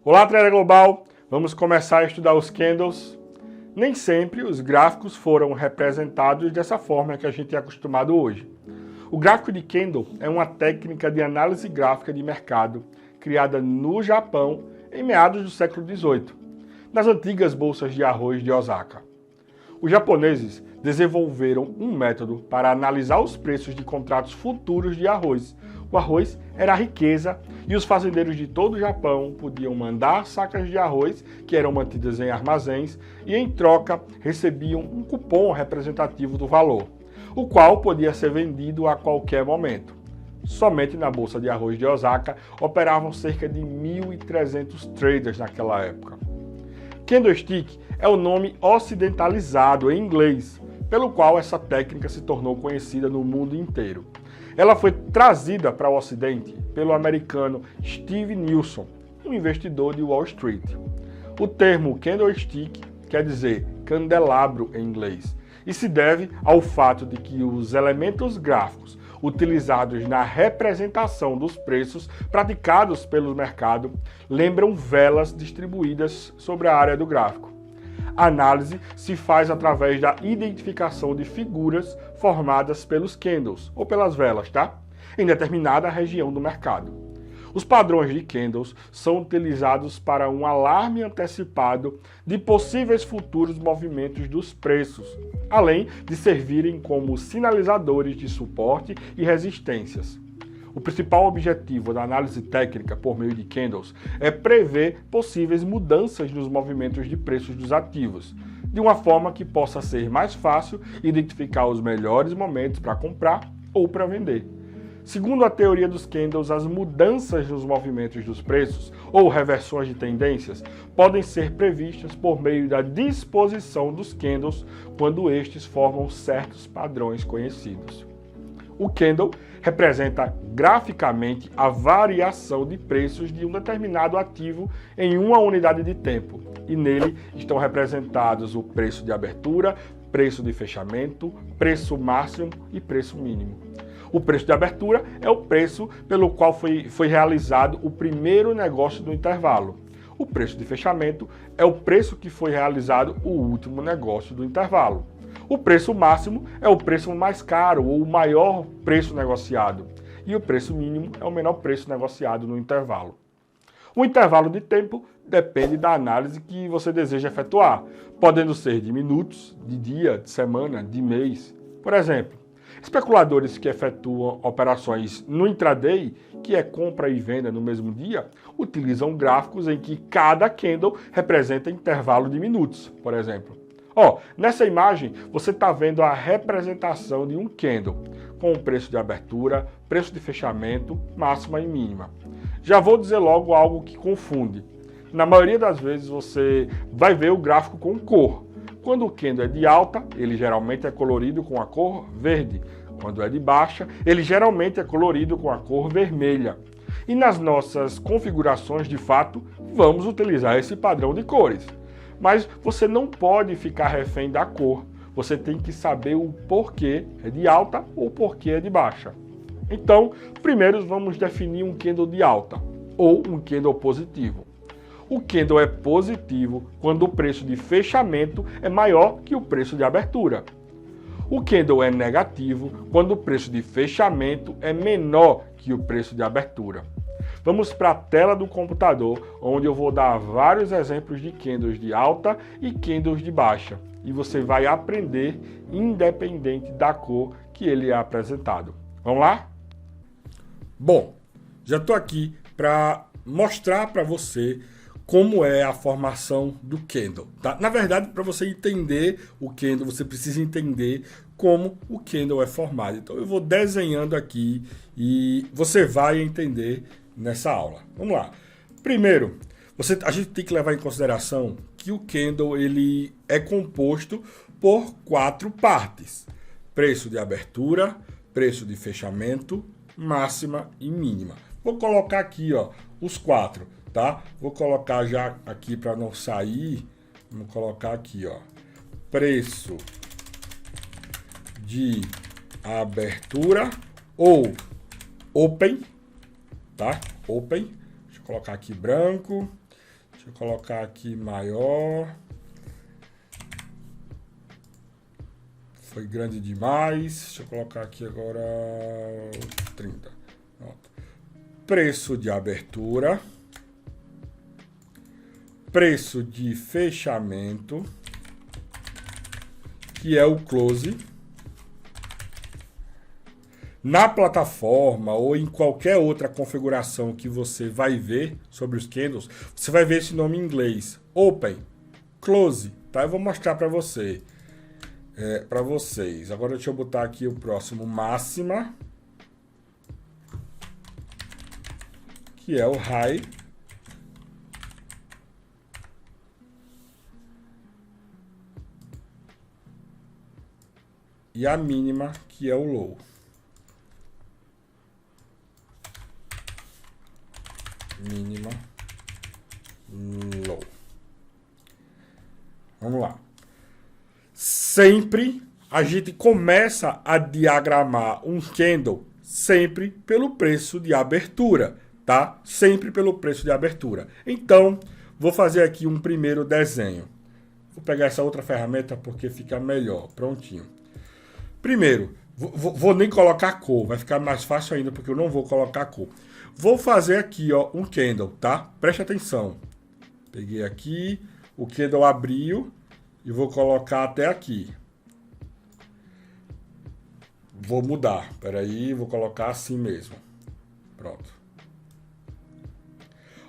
Olá, trader global! Vamos começar a estudar os candles. Nem sempre os gráficos foram representados dessa forma que a gente é acostumado hoje. O gráfico de candle é uma técnica de análise gráfica de mercado criada no Japão em meados do século XVIII, nas antigas bolsas de arroz de Osaka. Os japoneses desenvolveram um método para analisar os preços de contratos futuros de arroz. O arroz era a riqueza e os fazendeiros de todo o Japão podiam mandar sacas de arroz que eram mantidas em armazéns e, em troca, recebiam um cupom representativo do valor, o qual podia ser vendido a qualquer momento. Somente na Bolsa de Arroz de Osaka operavam cerca de 1.300 traders naquela época. Candlestick é o nome ocidentalizado em inglês, pelo qual essa técnica se tornou conhecida no mundo inteiro. Ela foi trazida para o Ocidente pelo americano Steve Nielsen, um investidor de Wall Street. O termo candlestick quer dizer candelabro em inglês e se deve ao fato de que os elementos gráficos utilizados na representação dos preços praticados pelo mercado lembram velas distribuídas sobre a área do gráfico. A análise se faz através da identificação de figuras formadas pelos candles, ou pelas velas, tá? Em determinada região do mercado. Os padrões de candles são utilizados para um alarme antecipado de possíveis futuros movimentos dos preços, além de servirem como sinalizadores de suporte e resistências. O principal objetivo da análise técnica por meio de candles é prever possíveis mudanças nos movimentos de preços dos ativos, de uma forma que possa ser mais fácil identificar os melhores momentos para comprar ou para vender. Segundo a teoria dos candles, as mudanças nos movimentos dos preços ou reversões de tendências podem ser previstas por meio da disposição dos candles quando estes formam certos padrões conhecidos. O candle representa graficamente a variação de preços de um determinado ativo em uma unidade de tempo, e nele estão representados o preço de abertura, preço de fechamento, preço máximo e preço mínimo. O preço de abertura é o preço pelo qual foi realizado o primeiro negócio do intervalo. O preço de fechamento é o preço que foi realizado o último negócio do intervalo. O preço máximo é o preço mais caro ou o maior preço negociado. E o preço mínimo é o menor preço negociado no intervalo. O intervalo de tempo depende da análise que você deseja efetuar, podendo ser de minutos, de dia, de semana, de mês. Por exemplo, especuladores que efetuam operações no intraday, que é compra e venda no mesmo dia, utilizam gráficos em que cada candle representa intervalo de minutos, por exemplo. Nessa imagem você está vendo a representação de um candle, com o preço de abertura, preço de fechamento, máxima e mínima. Já vou dizer logo algo que confunde. Na maioria das vezes você vai ver o gráfico com cor. Quando o candle é de alta, ele geralmente é colorido com a cor verde. Quando é de baixa, ele geralmente é colorido com a cor vermelha. E nas nossas configurações, de fato, vamos utilizar esse padrão de cores. Mas você não pode ficar refém da cor. Você tem que saber o porquê é de alta ou porquê é de baixa. Então, primeiro vamos definir um candle de alta ou um candle positivo. O candle é positivo quando o preço de fechamento é maior que o preço de abertura. O candle é negativo quando o preço de fechamento é menor que o preço de abertura. Vamos para a tela do computador, onde eu vou dar vários exemplos de candles de alta e candles de baixa. E você vai aprender independente da cor que ele é apresentado. Vamos lá? Bom, já estou aqui para mostrar para você como é a formação do candle. Tá? Na verdade, para você entender o candle, você precisa entender como o candle é formado. Então eu vou desenhando aqui e você vai entender nessa aula. Vamos lá. Primeiro, a gente tem que levar em consideração que o candle ele é composto por 4 partes: preço de abertura, preço de fechamento, máxima e mínima. Vou colocar aqui, os 4, tá? Vou colocar já aqui para não sair. Vamos colocar aqui, preço de abertura ou open, tá? Open. Deixa eu colocar aqui branco. Deixa eu colocar aqui maior. Foi grande demais. Deixa eu colocar aqui agora 30. Pronto. Preço de abertura. Preço de fechamento, que é o close. Na plataforma ou em qualquer outra configuração que você vai ver sobre os candles, você vai ver esse nome em inglês, Open, Close, tá? Eu vou mostrar para você, para vocês. Agora deixa eu botar aqui o próximo, máxima, que é o High. E a mínima, que é o Low. Mínima, Low. Vamos lá. Sempre a gente começa a diagramar um candle sempre pelo preço de abertura, tá? Sempre pelo preço de abertura. Então, vou fazer aqui um primeiro desenho. Vou pegar essa outra ferramenta porque fica melhor. Prontinho. Primeiro, vou nem colocar cor, vai ficar mais fácil ainda porque eu não vou colocar cor. Vou fazer aqui, ó, um candle, tá? Preste atenção. Peguei aqui, o candle abriu e vou colocar até aqui. Vou mudar, peraí, vou colocar assim mesmo. Pronto.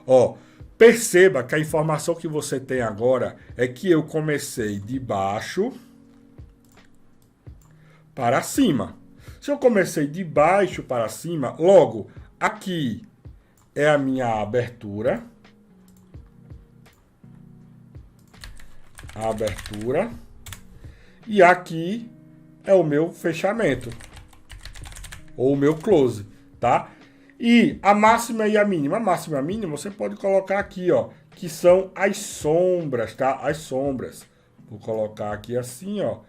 Ó, perceba que a informação que você tem agora é que eu comecei de baixo para cima. Se eu comecei de baixo para cima, logo, aqui é a minha abertura. A abertura. E aqui é o meu fechamento. Ou o meu close, tá? E a máxima e a mínima. A máxima e a mínima você pode colocar aqui, ó. Que são as sombras, tá? As sombras. Vou colocar aqui assim, ó.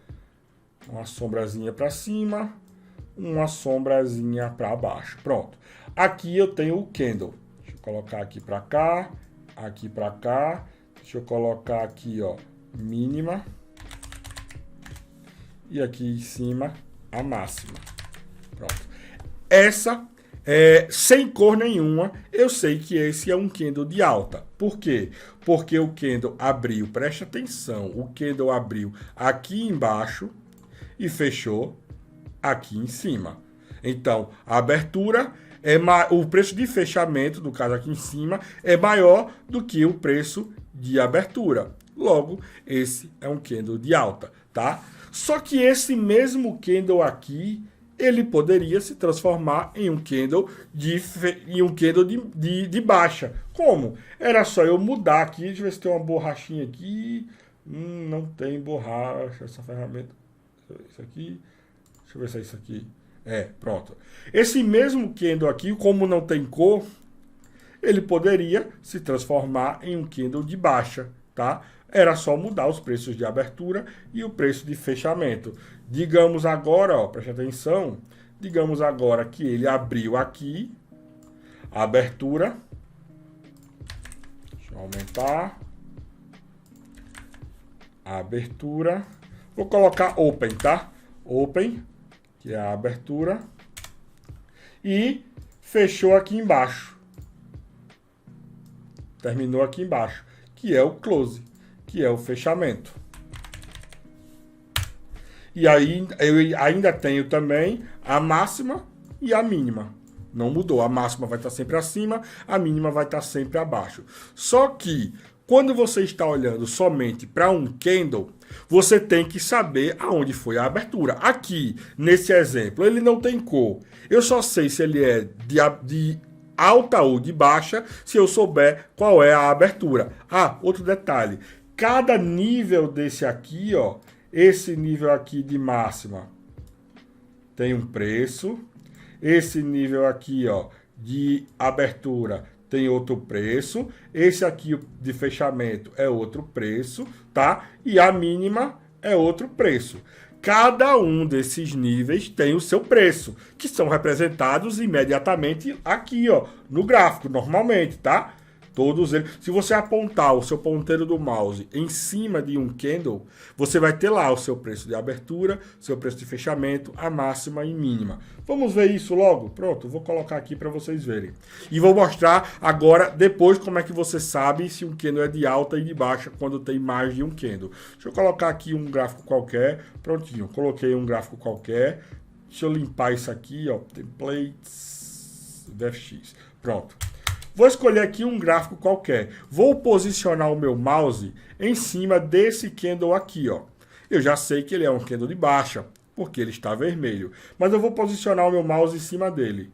Uma sombrazinha para cima, uma sombrazinha para baixo. Pronto. Aqui eu tenho o candle. Deixa eu colocar aqui para cá, aqui para cá. Deixa eu colocar aqui, ó, mínima. E aqui em cima a máxima. Pronto. Essa sem cor nenhuma, eu sei que esse é um candle de alta. Por quê? Porque o candle abriu, preste atenção, o candle abriu aqui embaixo e fechou aqui em cima. Então, a abertura o preço de fechamento, no caso aqui em cima, é maior do que o preço de abertura. Logo, esse é um candle de alta, tá? Só que esse mesmo candle aqui, ele poderia se transformar em um candle de baixa. Como? Era só eu mudar aqui, deixa eu ver se tem uma borrachinha aqui. Não tem borracha, essa ferramenta. Isso aqui, deixa eu ver se é isso aqui. Pronto. Esse mesmo candle aqui, como não tem cor, ele poderia se transformar em um candle de baixa, tá? Era só mudar os preços de abertura e o preço de fechamento. Digamos agora, ó, preste atenção, digamos agora que ele abriu aqui, a abertura, deixa eu aumentar, a abertura, vou colocar open, tá? Open, que é a abertura, e fechou aqui embaixo. Terminou aqui embaixo, que é o close, que é o fechamento. E aí eu ainda tenho também a máxima e a mínima. Não mudou, a máxima vai estar sempre acima, a mínima vai estar sempre abaixo. Só que quando você está olhando somente para um candle, você tem que saber aonde foi a abertura. Aqui, nesse exemplo, ele não tem cor. Eu só sei se ele é de alta ou de baixa, se eu souber qual é a abertura. Ah, outro detalhe. Cada nível desse aqui, ó, esse nível aqui de máxima tem um preço. Esse nível aqui, ó, de abertura tem outro preço. Esse aqui de fechamento é outro preço, tá? E a mínima é outro preço. Cada um desses níveis tem o seu preço, que são representados imediatamente aqui, ó, no gráfico, normalmente, tá? Todos eles. Se você apontar o seu ponteiro do mouse em cima de um candle, você vai ter lá o seu preço de abertura, seu preço de fechamento, a máxima e mínima. Vamos ver isso logo? Pronto, vou colocar aqui para vocês verem. E vou mostrar agora, depois, como é que você sabe se um candle é de alta e de baixa quando tem mais de um candle. Deixa eu colocar aqui um gráfico qualquer. Prontinho, coloquei um gráfico qualquer. Deixa eu limpar isso aqui, ó. Templates, VFX. Pronto. Vou escolher aqui um gráfico qualquer. Vou posicionar o meu mouse em cima desse candle aqui, ó. Eu já sei que ele é um candle de baixa, porque ele está vermelho. Mas eu vou posicionar o meu mouse em cima dele.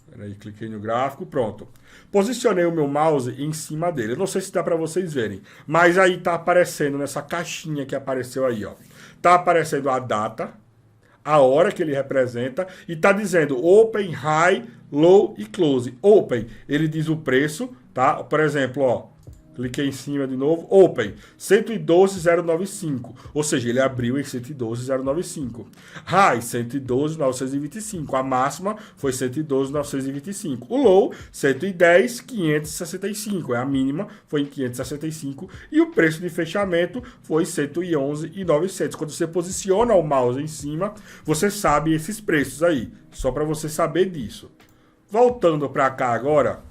Peraí, cliquei no gráfico, pronto. Posicionei o meu mouse em cima dele. Eu não sei se dá para vocês verem, mas aí tá aparecendo nessa caixinha que apareceu aí, ó. Tá aparecendo a data, a hora que ele representa e tá dizendo Open, High, Low e Close. Open, ele diz o preço, tá? Por exemplo, ó, cliquei em cima de novo, Open, 112,095, ou seja, ele abriu em 112,095. High, 112,925, a máxima foi 112,925. O Low, 110,565, a mínima foi em 565 e o preço de fechamento foi 111,900. Quando você posiciona o mouse em cima, você sabe esses preços aí, só para você saber disso. Voltando para cá agora,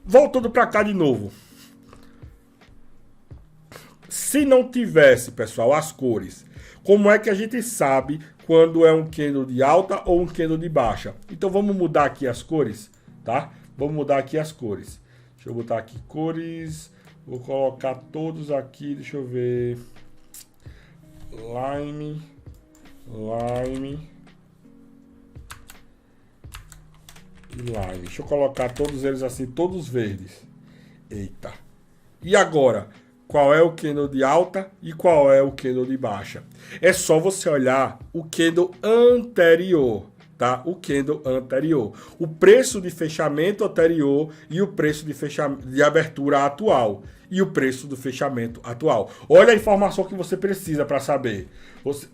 voltando para cá de novo. Se não tivesse, pessoal, as cores, como é que a gente sabe quando é um candle de alta ou um candle de baixa? Então vamos mudar aqui as cores, tá? Vamos mudar aqui as cores. Deixa eu botar aqui cores, vou colocar todos aqui, deixa eu ver. Lime. Deixa eu colocar todos eles assim, todos verdes. Eita. E agora, qual é o candle de alta e qual é o candle de baixa? É só você olhar o candle anterior, tá? O candle anterior. O preço de fechamento anterior e o preço de abertura atual. E o preço do fechamento atual. Olha a informação que você precisa para saber.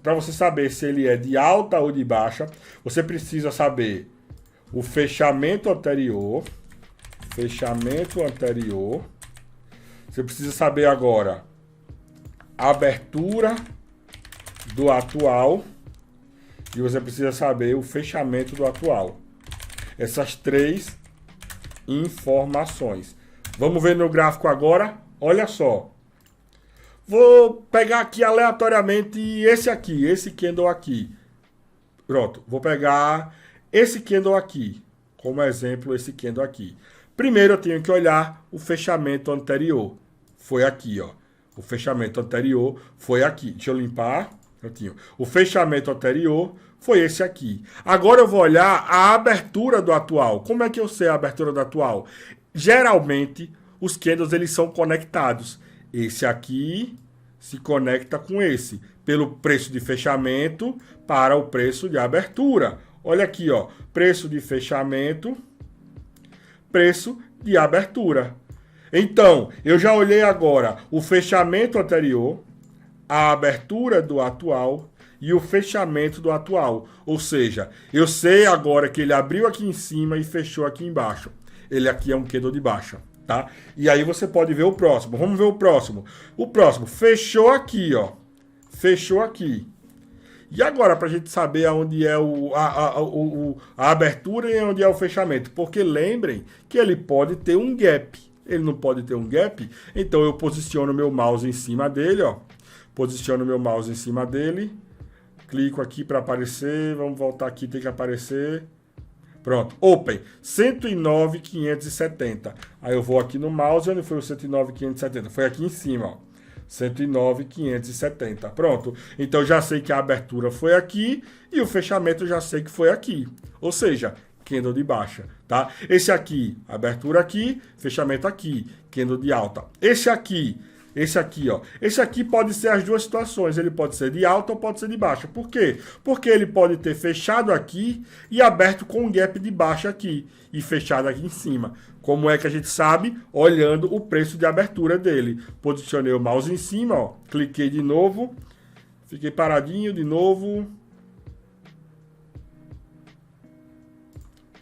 Para você saber se ele é de alta ou de baixa, você precisa saber o fechamento anterior. Você precisa saber agora a abertura do atual e você precisa saber o fechamento do atual. Essas três informações. Vamos ver no gráfico agora. Olha só. Vou pegar aqui aleatoriamente esse candle aqui. Pronto, vou pegar esse candle aqui, como exemplo, esse candle aqui. Primeiro eu tenho que olhar o fechamento anterior. Foi aqui, ó. O fechamento anterior foi aqui. Deixa eu limpar. Prontinho. O fechamento anterior foi esse aqui. Agora eu vou olhar a abertura do atual. Como é que eu sei a abertura do atual? Geralmente, os candles eles são conectados. Esse aqui se conecta com esse. Pelo preço de fechamento para o preço de abertura. Olha aqui, ó. Preço de fechamento, preço de abertura. Então, eu já olhei agora o fechamento anterior, a abertura do atual e o fechamento do atual. Ou seja, eu sei agora que ele abriu aqui em cima e fechou aqui embaixo. Ele aqui é um candle de baixa, tá? E aí você pode ver o próximo. Vamos ver o próximo. O próximo fechou aqui, ó. Fechou aqui. E agora, para a gente saber onde é a abertura e onde é o fechamento? Porque lembrem que ele pode ter um gap. Ele não pode ter um gap, então eu posiciono meu mouse em cima dele, ó. Posiciono meu mouse em cima dele. Clico aqui para aparecer. Vamos voltar aqui, tem que aparecer. Pronto, Open, 109,570. Aí eu vou aqui no mouse, onde foi o 109,570? Foi aqui em cima, ó. 109,570. Pronto. Então já sei que a abertura foi aqui e o fechamento já sei que foi aqui. Ou seja, candle de baixa, tá? Esse aqui, abertura aqui, fechamento aqui, candle de alta. Esse aqui, ó. Esse aqui pode ser as duas situações. Ele pode ser de alta ou pode ser de baixa. Por quê? Porque ele pode ter fechado aqui e aberto com um gap de baixa aqui e fechado aqui em cima. Como é que a gente sabe? Olhando o preço de abertura dele. Posicionei o mouse em cima, ó. Cliquei de novo. Fiquei paradinho de novo.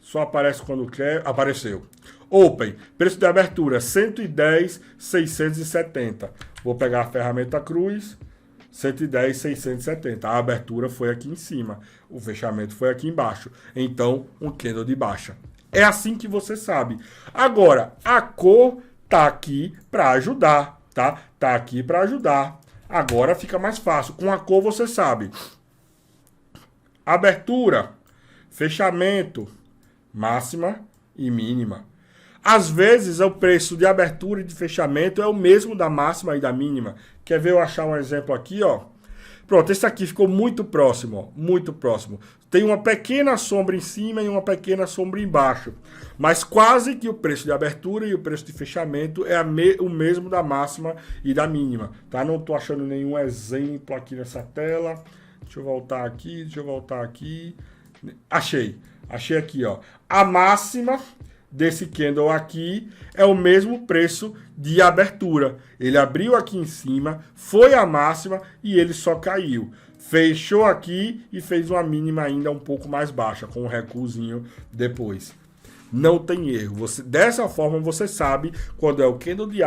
Só aparece quando quer. Apareceu. Open, preço de abertura 110,670. Vou pegar a ferramenta cruz, 110,670. A abertura foi aqui em cima, o fechamento foi aqui embaixo. Então, um candle de baixa. É assim que você sabe. Agora, a cor tá aqui para ajudar, tá? Tá aqui para ajudar. Agora fica mais fácil. Com a cor você sabe. Abertura, fechamento, máxima e mínima. Às vezes, o preço de abertura e de fechamento é o mesmo da máxima e da mínima. Quer ver eu achar um exemplo aqui, ó? Pronto, esse aqui ficou muito próximo, ó, muito próximo. Tem uma pequena sombra em cima e uma pequena sombra embaixo. Mas quase que o preço de abertura e o preço de fechamento é o mesmo da máxima e da mínima, tá? Não tô achando nenhum exemplo aqui nessa tela. Deixa eu voltar aqui. Achei aqui, ó. A máxima desse candle aqui é o mesmo preço de abertura. Ele abriu aqui em cima, foi a máxima e ele só caiu. Fechou aqui e fez uma mínima ainda um pouco mais baixa, com um recuozinho depois. Não tem erro. Dessa forma você sabe quando é o candle de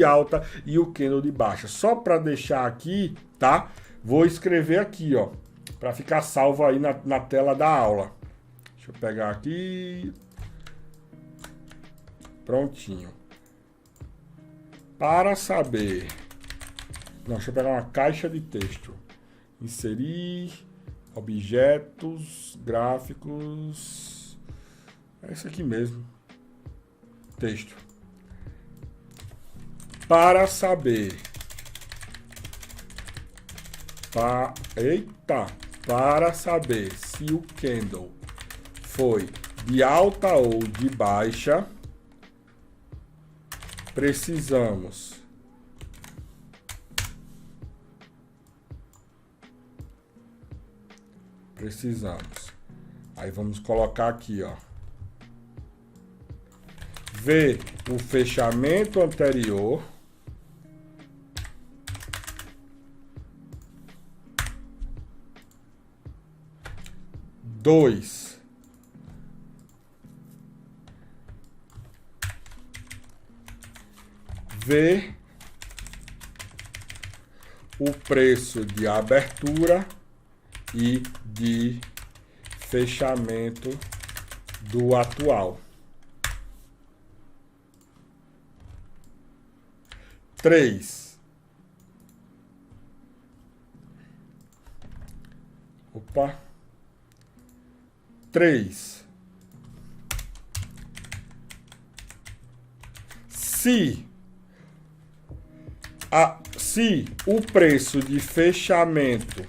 alta e o candle de baixa. Só para deixar aqui, tá? Vou escrever aqui, ó, para ficar salvo aí na tela da aula. Deixa eu pegar aqui. Prontinho. Para saber. Não, deixa eu pegar uma caixa de texto. Inserir. Objetos. Gráficos. É isso aqui mesmo. Texto. Para saber. Para saber se o candle foi de alta ou de baixa, precisamos aí vamos colocar aqui, ó, ver o fechamento anterior, ver o preço de abertura e de fechamento do atual. 3. Opa. 3. Se o preço de fechamento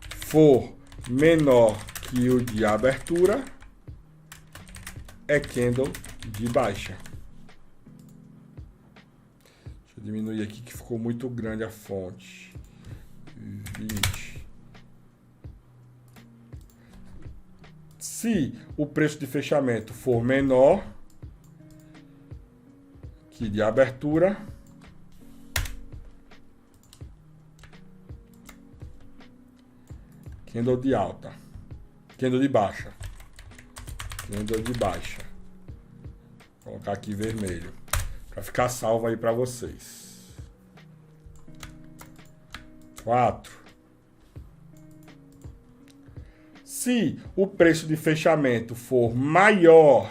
for menor que o de abertura, é candle de baixa. Deixa eu diminuir aqui que ficou muito grande a fonte. 20. Se o preço de fechamento for menor que de abertura, candle de alta, candle de baixa, candle de baixa. Vou colocar aqui vermelho para ficar salvo aí para vocês. 4. Se o preço de fechamento for maior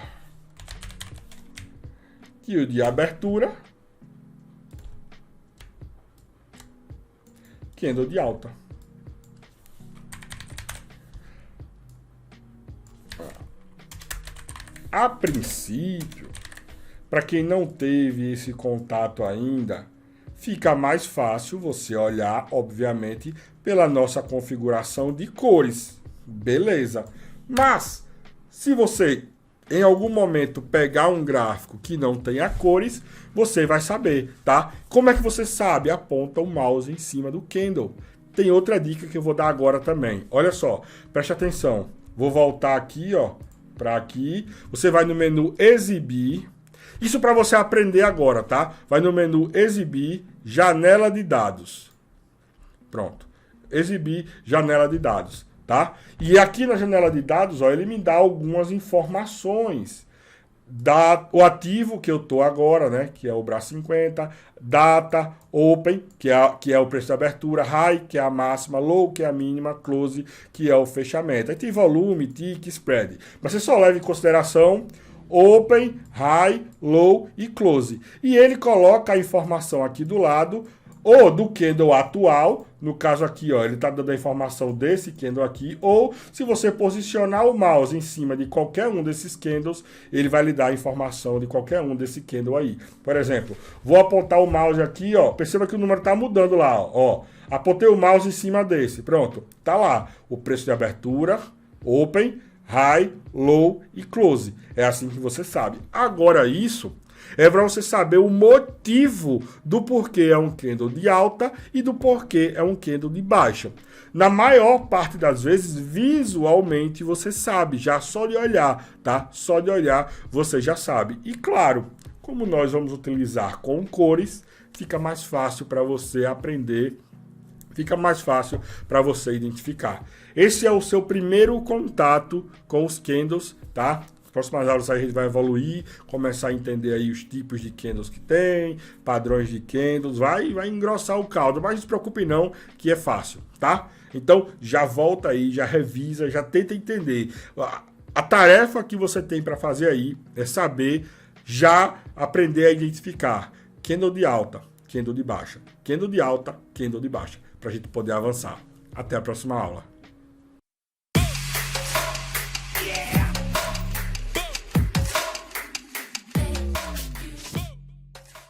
que o de abertura, candle de alta. A princípio, para quem não teve esse contato ainda, fica mais fácil você olhar, obviamente, pela nossa configuração de cores. Beleza. Mas, se você em algum momento pegar um gráfico que não tenha cores, você vai saber, tá? Como é que você sabe? Aponta o mouse em cima do candle. Tem outra dica que eu vou dar agora também. Olha só, preste atenção. Vou voltar aqui, ó, para aqui. Você vai no menu Exibir. Isso para você aprender agora, tá? Vai no menu Exibir, Janela de Dados. Pronto. Exibir, Janela de Dados, tá? E aqui na janela de dados, ó, ele me dá algumas informações. o ativo que eu estou agora, né, que é o braço 50, data, open, que é o preço de abertura, high, que é a máxima, low, que é a mínima, close, que é o fechamento. Aí tem volume, tick, spread. Mas você só leva em consideração open, high, low e close. E ele coloca a informação aqui do lado, ou do candle atual, no caso aqui, ó, ele está dando a informação desse candle aqui, ou se você posicionar o mouse em cima de qualquer um desses candles, ele vai lhe dar a informação de qualquer um desse candle aí. Por exemplo, vou apontar o mouse aqui, ó, perceba que o número está mudando lá, ó. Apontei o mouse em cima desse, pronto, tá lá o preço de abertura, open, high, low e close. É assim que você sabe. Agora isso é para você saber o motivo do porquê é um candle de alta e do porquê é um candle de baixa. Na maior parte das vezes, visualmente você sabe, já só de olhar, tá? Só de olhar você já sabe. E claro, como nós vamos utilizar com cores, fica mais fácil para você aprender, fica mais fácil para você identificar. Esse é o seu primeiro contato com os candles, tá? Próximas aulas a gente vai evoluir, começar a entender aí os tipos de candles que tem, padrões de candles, vai engrossar o caldo, mas não se preocupe não, que é fácil, tá? Então já volta aí, já revisa, já tenta entender. A tarefa que você tem para fazer aí é saber já aprender a identificar candle de alta, candle de baixa, candle de alta, candle de baixa, para a gente poder avançar. Até a próxima aula.